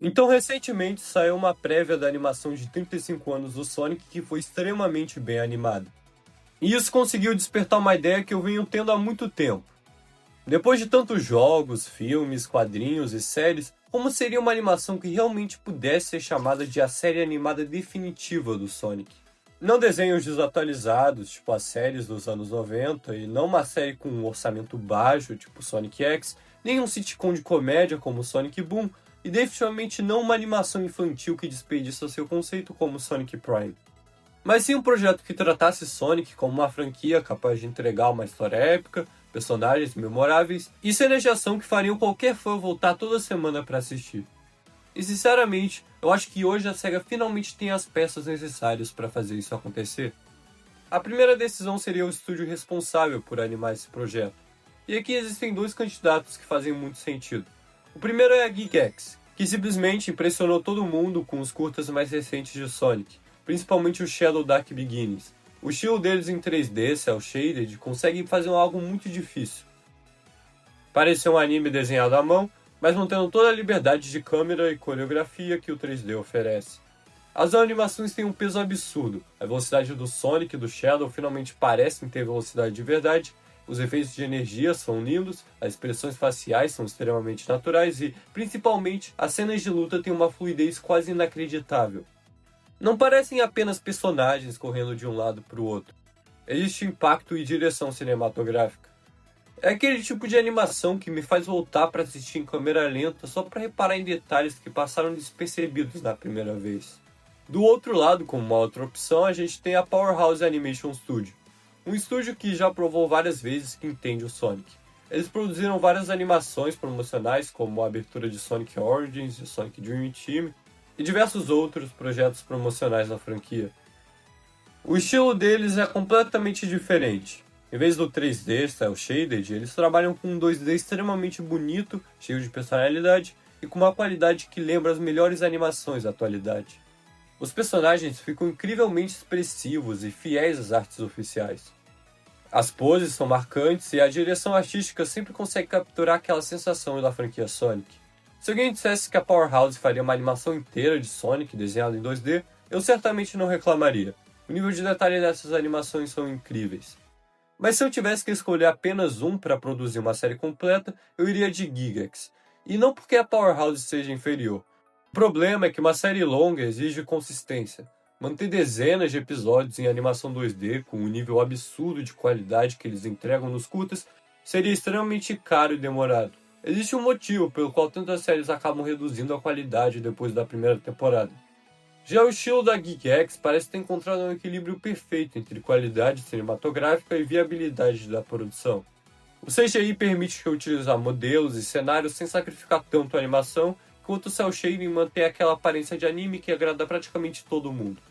Então, recentemente saiu uma prévia da animação de 35 anos do Sonic que foi extremamente bem animada. E isso conseguiu despertar uma ideia que eu venho tendo há muito tempo. Depois de tantos jogos, filmes, quadrinhos e séries, como seria uma animação que realmente pudesse ser chamada de a série animada definitiva do Sonic? Não desenhos desatualizados, tipo as séries dos anos 90, e não uma série com um orçamento baixo, tipo Sonic X, nem um sitcom de comédia como Sonic Boom, e definitivamente não uma animação infantil que desperdiça seu conceito como Sonic Prime. Mas sim um projeto que tratasse Sonic como uma franquia capaz de entregar uma história épica, personagens memoráveis e cenas de ação que fariam qualquer fã voltar toda semana para assistir. E sinceramente, eu acho que hoje a SEGA finalmente tem as peças necessárias para fazer isso acontecer. A primeira decisão seria o estúdio responsável por animar esse projeto. E aqui existem dois candidatos que fazem muito sentido. O primeiro é a Gigax, que simplesmente impressionou todo mundo com os curtas mais recentes de Sonic, principalmente o Shadow Dark Beginnings. O estilo deles em 3D, cel shaded, consegue fazer algo muito difícil. Parece um anime desenhado à mão, mas mantendo toda a liberdade de câmera e coreografia que o 3D oferece. As animações têm um peso absurdo, a velocidade do Sonic e do Shadow finalmente parecem ter velocidade de verdade, os efeitos de energia são lindos, as expressões faciais são extremamente naturais e, principalmente, as cenas de luta têm uma fluidez quase inacreditável. Não parecem apenas personagens correndo de um lado para o outro. Existe impacto e direção cinematográfica. É aquele tipo de animação que me faz voltar para assistir em câmera lenta só para reparar em detalhes que passaram despercebidos na primeira vez. Do outro lado, como uma outra opção, a gente tem a Powerhouse Animation Studio, um estúdio que já provou várias vezes que entende o Sonic. Eles produziram várias animações promocionais, como a abertura de Sonic Origins e Sonic Dream Team, e diversos outros projetos promocionais na franquia. O estilo deles é completamente diferente. Em vez do 3D cel shaded, eles trabalham com um 2D extremamente bonito, cheio de personalidade e com uma qualidade que lembra as melhores animações da atualidade. Os personagens ficam incrivelmente expressivos e fiéis às artes oficiais. As poses são marcantes e a direção artística sempre consegue capturar aquela sensação da franquia Sonic. Se alguém dissesse que a Powerhouse faria uma animação inteira de Sonic desenhado em 2D, eu certamente não reclamaria. O nível de detalhe dessas animações são incríveis. Mas se eu tivesse que escolher apenas um para produzir uma série completa, eu iria de Gigax. E não porque a Powerhouse seja inferior. O problema é que uma série longa exige consistência. Manter dezenas de episódios em animação 2D com o nível absurdo de qualidade que eles entregam nos curtas seria extremamente caro e demorado. Existe um motivo pelo qual tantas séries acabam reduzindo a qualidade depois da primeira temporada. Já o estilo da Geekx parece ter encontrado um equilíbrio perfeito entre qualidade cinematográfica e viabilidade da produção. O CGI permite reutilizar modelos e cenários sem sacrificar tanto a animação, enquanto o cel shading mantém aquela aparência de anime que agrada praticamente todo mundo.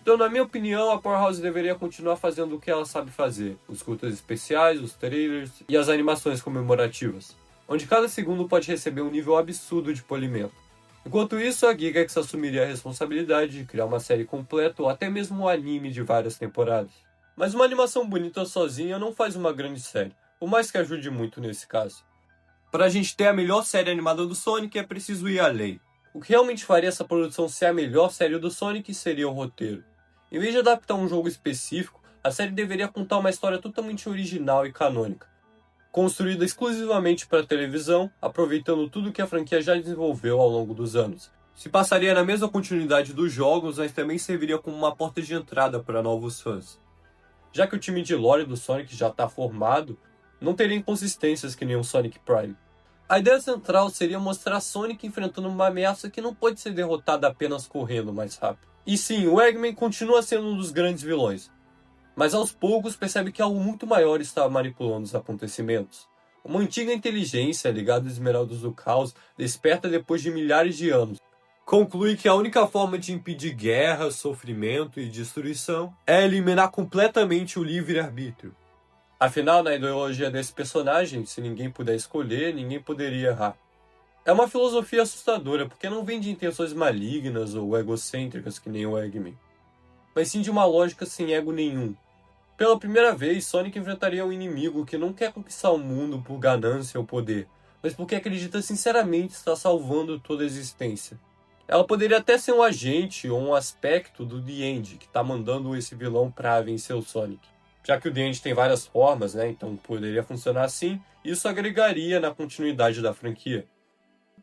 Então, na minha opinião, a Powerhouse deveria continuar fazendo o que ela sabe fazer, os curtas especiais, os trailers e as animações comemorativas, onde cada segundo pode receber um nível absurdo de polimento. Enquanto isso, a Gigax assumiria a responsabilidade de criar uma série completa ou até mesmo um anime de várias temporadas. Mas uma animação bonita sozinha não faz uma grande série, por mais que ajude muito nesse caso. Para a gente ter a melhor série animada do Sonic, é preciso ir além. O que realmente faria essa produção ser a melhor série do Sonic seria o roteiro. Em vez de adaptar um jogo específico, a série deveria contar uma história totalmente original e canônica, construída exclusivamente para televisão, aproveitando tudo que a franquia já desenvolveu ao longo dos anos. Se passaria na mesma continuidade dos jogos, mas também serviria como uma porta de entrada para novos fãs. Já que o time de lore do Sonic já está formado, não teria inconsistências que nem o Sonic Prime. A ideia central seria mostrar Sonic enfrentando uma ameaça que não pode ser derrotada apenas correndo mais rápido. E sim, o Eggman continua sendo um dos grandes vilões, mas aos poucos percebe que algo muito maior está manipulando os acontecimentos. Uma antiga inteligência ligada às Esmeraldas do Caos desperta depois de milhares de anos. Conclui que a única forma de impedir guerra, sofrimento e destruição é eliminar completamente o livre-arbítrio. Afinal, na ideologia desse personagem, se ninguém puder escolher, ninguém poderia errar. É uma filosofia assustadora, porque não vem de intenções malignas ou egocêntricas que nem o Eggman, mas sim de uma lógica sem ego nenhum. Pela primeira vez, Sonic enfrentaria um inimigo que não quer conquistar o mundo por ganância ou poder, mas porque acredita sinceramente estar salvando toda a existência. Ela poderia até ser um agente ou um aspecto do The End, que está mandando esse vilão para vencer o Sonic. Já que o The End tem várias formas, né? Então poderia funcionar assim, e isso agregaria na continuidade da franquia.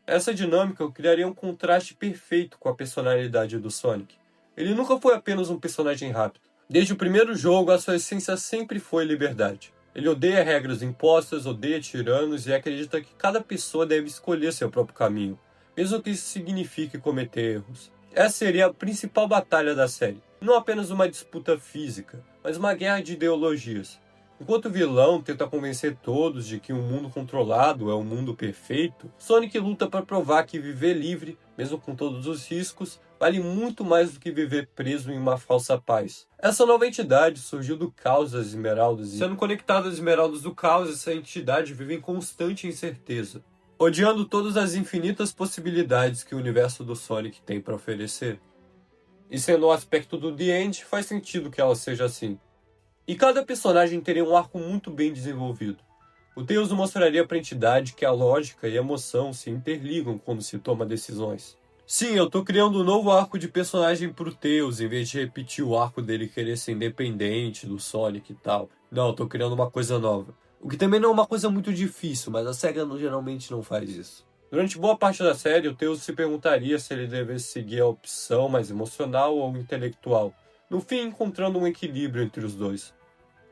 Essa dinâmica criaria um contraste perfeito com a personalidade do Sonic. Ele nunca foi apenas um personagem rápido. Desde o primeiro jogo, a sua essência sempre foi liberdade. Ele odeia regras impostas, odeia tiranos e acredita que cada pessoa deve escolher seu próprio caminho, mesmo que isso signifique cometer erros. Essa seria a principal batalha da série. Não apenas uma disputa física, mas uma guerra de ideologias. Enquanto o vilão tenta convencer todos de que um mundo controlado é um mundo perfeito, Sonic luta para provar que viver livre, mesmo com todos os riscos, vale muito mais do que viver preso em uma falsa paz. Essa nova entidade surgiu do caos das Esmeraldas, e sendo conectada às Esmeraldas do Caos, essa entidade vive em constante incerteza, odiando todas as infinitas possibilidades que o universo do Sonic tem para oferecer. E sendo um aspecto do The End, faz sentido que ela seja assim. E cada personagem teria um arco muito bem desenvolvido. O Tails mostraria para a entidade que a lógica e a emoção se interligam quando se toma decisões. Sim, eu tô criando um novo arco de personagem pro Tails, em vez de repetir o arco dele querer ser independente do Sonic e tal. Não, eu tô criando uma coisa nova. O que também não é uma coisa muito difícil, mas a SEGA geralmente não faz isso. Durante boa parte da série, o Tails se perguntaria se ele devesse seguir a opção mais emocional ou intelectual, no fim encontrando um equilíbrio entre os dois.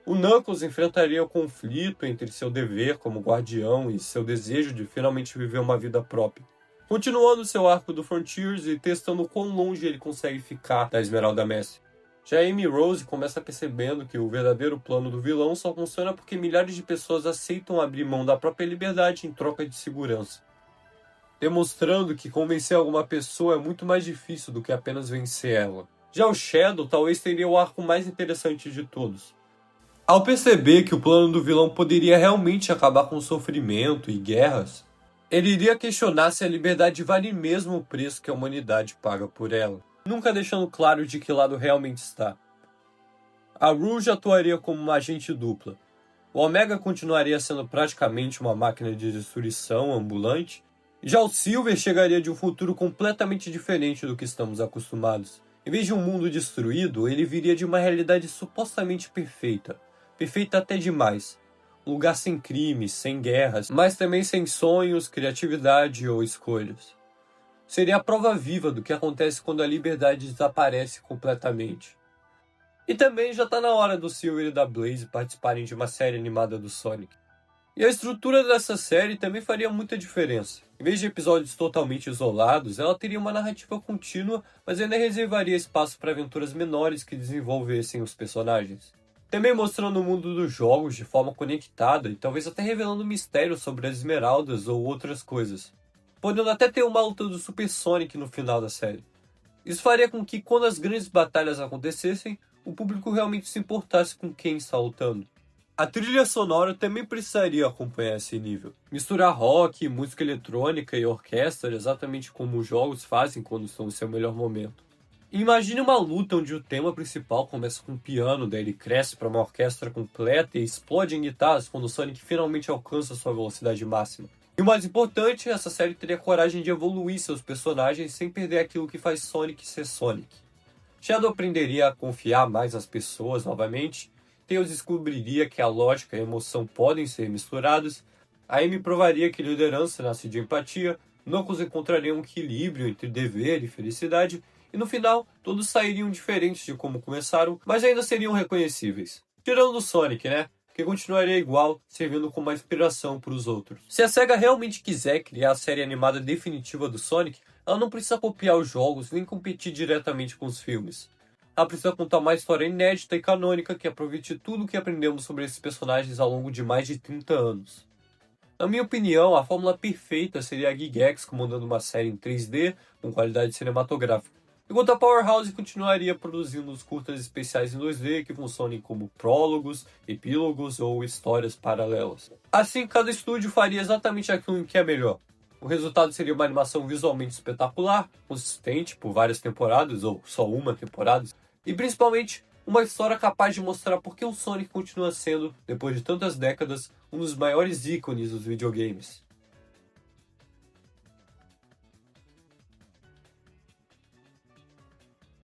O Knuckles enfrentaria o conflito entre seu dever como guardião e seu desejo de finalmente viver uma vida própria, continuando seu arco do Frontiers e testando quão longe ele consegue ficar da Esmeralda Mestre. Já Amy Rose começa percebendo que o verdadeiro plano do vilão só funciona porque milhares de pessoas aceitam abrir mão da própria liberdade em troca de segurança, demonstrando que convencer alguma pessoa é muito mais difícil do que apenas vencer ela. Já o Shadow talvez teria o arco mais interessante de todos. Ao perceber que o plano do vilão poderia realmente acabar com sofrimento e guerras, ele iria questionar se a liberdade vale mesmo o preço que a humanidade paga por ela, nunca deixando claro de que lado realmente está. A Rouge atuaria como uma agente dupla. O Omega continuaria sendo praticamente uma máquina de destruição ambulante, e já o Silver chegaria de um futuro completamente diferente do que estamos acostumados. Em vez de um mundo destruído, ele viria de uma realidade supostamente perfeita. Perfeita até demais. Um lugar sem crimes, sem guerras, mas também sem sonhos, criatividade ou escolhas. Seria a prova viva do que acontece quando a liberdade desaparece completamente. E também já está na hora do Silver e da Blaze participarem de uma série animada do Sonic. E a estrutura dessa série também faria muita diferença. Em vez de episódios totalmente isolados, ela teria uma narrativa contínua, mas ainda reservaria espaço para aventuras menores que desenvolvessem os personagens. Também mostrando o mundo dos jogos de forma conectada e talvez até revelando mistérios sobre as esmeraldas ou outras coisas. Podendo até ter uma luta do Super Sonic no final da série. Isso faria com que, quando as grandes batalhas acontecessem, o público realmente se importasse com quem está lutando. A trilha sonora também precisaria acompanhar esse nível. Misturar rock, música eletrônica e orquestra exatamente como os jogos fazem quando estão no seu melhor momento. Imagine uma luta onde o tema principal começa com um piano, daí ele cresce para uma orquestra completa e explode em guitarras quando o Sonic finalmente alcança sua velocidade máxima. E o mais importante, essa série teria coragem de evoluir seus personagens sem perder aquilo que faz Sonic ser Sonic. Shadow aprenderia a confiar mais nas pessoas novamente, Tails descobriria que a lógica e a emoção podem ser misturadas, a Amy provaria que liderança nasce de empatia, Knuckles encontraria um equilíbrio entre dever e felicidade, e no final, todos sairiam diferentes de como começaram, mas ainda seriam reconhecíveis. Tirando o Sonic, né? Que continuaria igual, servindo como uma inspiração para os outros. Se a SEGA realmente quiser criar a série animada definitiva do Sonic, ela não precisa copiar os jogos nem competir diretamente com os filmes. Ela precisa contar uma história inédita e canônica que aproveite tudo o que aprendemos sobre esses personagens ao longo de mais de 30 anos. Na minha opinião, a fórmula perfeita seria a Gigax comandando uma série em 3D com qualidade cinematográfica, enquanto a Powerhouse continuaria produzindo os curtas especiais em 2D que funcionem como prólogos, epílogos ou histórias paralelas. Assim, cada estúdio faria exatamente aquilo que é melhor. O resultado seria uma animação visualmente espetacular, consistente por várias temporadas ou só uma temporada, e principalmente uma história capaz de mostrar por que o Sonic continua sendo, depois de tantas décadas, um dos maiores ícones dos videogames.